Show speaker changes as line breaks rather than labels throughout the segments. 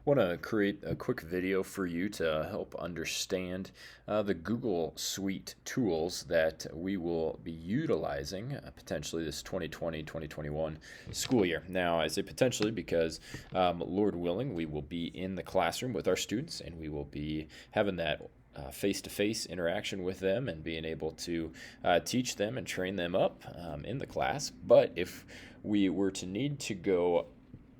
Want to create a quick video for you to help understand the Google Suite tools that we will be utilizing potentially this 2020-2021 school year. Now, I say potentially because Lord willing, we will be in the classroom with our students and we will be having that face-to-face interaction with them and being able to teach them and train them up in the class. But if we were to need to go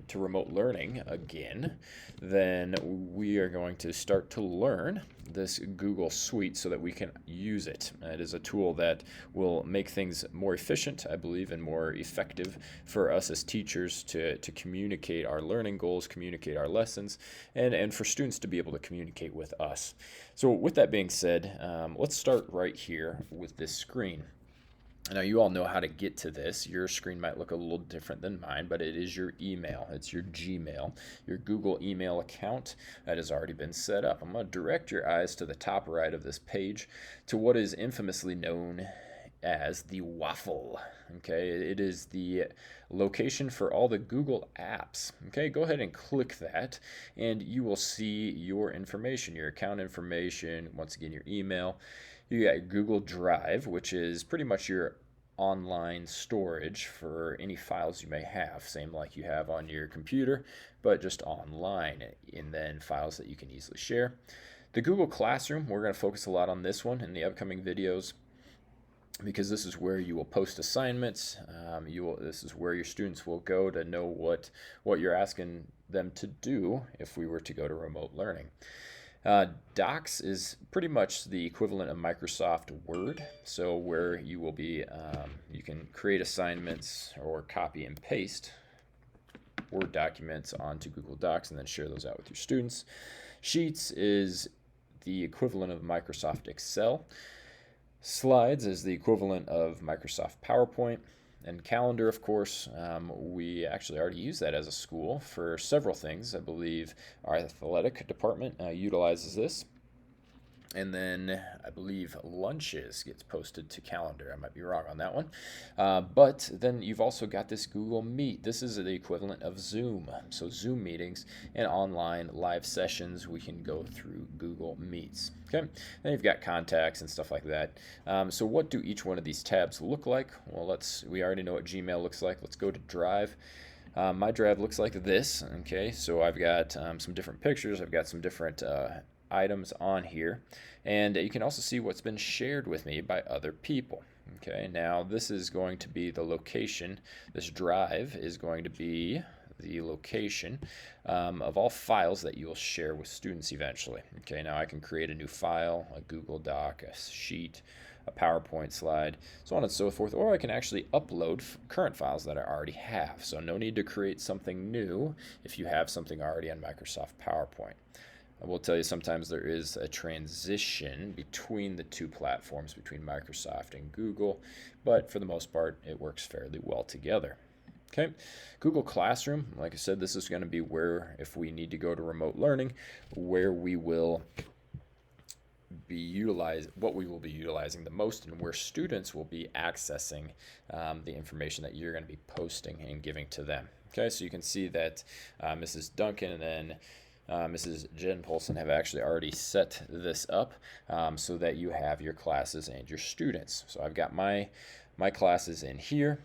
to remote learning again, then we are going to start to learn this Google Suite so that we can use it. It is a tool that will make things more efficient, I believe, and more effective for us as teachers to communicate our learning goals, communicate our lessons, and for students to be able to communicate with us. So with that being said, let's start right here with this screen. Now, you all know how to get to this. Your screen might look a little different than mine, but it is your email. It's your Gmail, your Google email account that has already been set up. I'm going to direct your eyes to the top right of this page to what is infamously known as the waffle. Okay, it is the location for all the Google apps. Okay, go ahead and click that and you will see your information, your account information, once again, your email. You got Google Drive, which is pretty much your online storage for any files you may have, same like you have on your computer, but just online, and then files that you can easily share. The Google Classroom, we're going to focus a lot on this one in the upcoming videos, because this is where you will post assignments. This is where your students will go to know what you're asking them to do if we were to go to remote learning. Docs is pretty much the equivalent of Microsoft Word, so where you will be, you can create assignments or copy and paste Word documents onto Google Docs and then share those out with your students. Sheets is the equivalent of Microsoft Excel. Slides is the equivalent of Microsoft PowerPoint. And Calendar, of course, we actually already use that as a school for several things. I believe our athletic department utilizes this. And then I believe lunches gets posted to Calendar. I might be wrong on that one. But then you've also got this Google Meet. This is the equivalent of Zoom. So Zoom meetings and online live sessions, we can go through Google Meets. Okay, then you've got contacts and stuff like that. So what do each one of these tabs look like? Well, we already know what Gmail looks like. Let's go to Drive. My Drive looks like this. Okay, so I've got some different pictures. I've got some different items on here, and you can also see what's been shared with me by other people. Okay, now this is going to be the location. This drive is going to be the location of all files that you'll share with students eventually. Okay, now I can create a new file, a Google Doc, a sheet, a PowerPoint slide, so on and so forth, or I can actually upload current files that I already have. So no need to create something new if you have something already on Microsoft PowerPoint. I will tell you sometimes there is a transition between the two platforms, between Microsoft and Google, but for the most part, it works fairly well together. Okay, Google Classroom, like I said, this is going to be where, if we need to go to remote learning, where we will be what we will be utilizing the most, and where students will be accessing the information that you're going to be posting and giving to them. Okay, so you can see that Mrs. Duncan and then Mrs. Jen Polson have actually already set this up so that you have your classes and your students. So I've got my classes in here,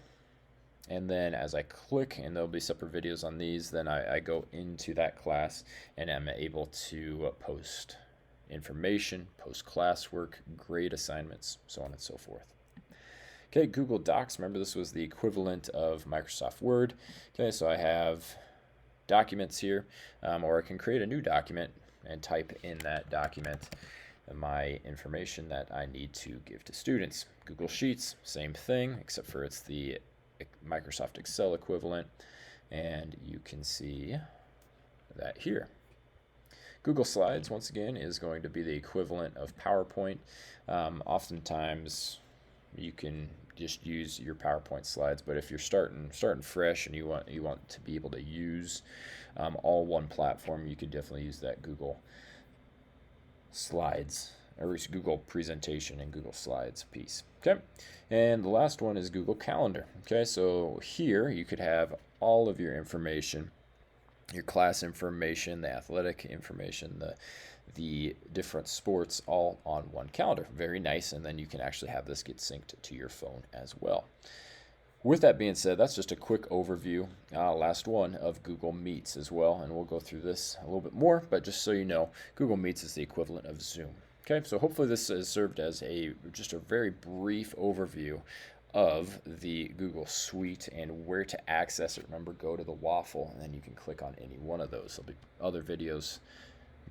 and then as I click, and there'll be separate videos on these, then I go into that class and I'm able to post information, post classwork, grade assignments, so on and so forth. Okay, Google Docs, remember this was the equivalent of Microsoft Word. Okay, so I have documents here, or I can create a new document and type in that document my information that I need to give to students. Google Sheets, same thing, except for it's the Microsoft Excel equivalent, and you can see that here. Google Slides, once again, is going to be the equivalent of PowerPoint. Oftentimes you can just use your PowerPoint slides, but if you're starting fresh and you want to be able to use all one platform, you could definitely use that Google Slides, or Google Presentation and Google Slides piece. Okay, and the last one is Google Calendar. Okay, so here you could have all of your information your class information, the athletic information, the different sports all on one calendar. Very nice. And then you can actually have this get synced to your phone as well. With that being said, that's just a quick overview, last one, of Google Meets as well. And we'll go through this a little bit more, but just so you know, Google Meets is the equivalent of Zoom. Okay, so hopefully this has served as just a very brief overview of the Google Suite and where to access it. Remember, go to the waffle, and then you can click on any one of those. There'll be other videos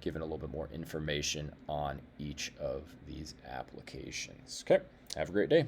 giving a little bit more information on each of these applications. Okay, have a great day.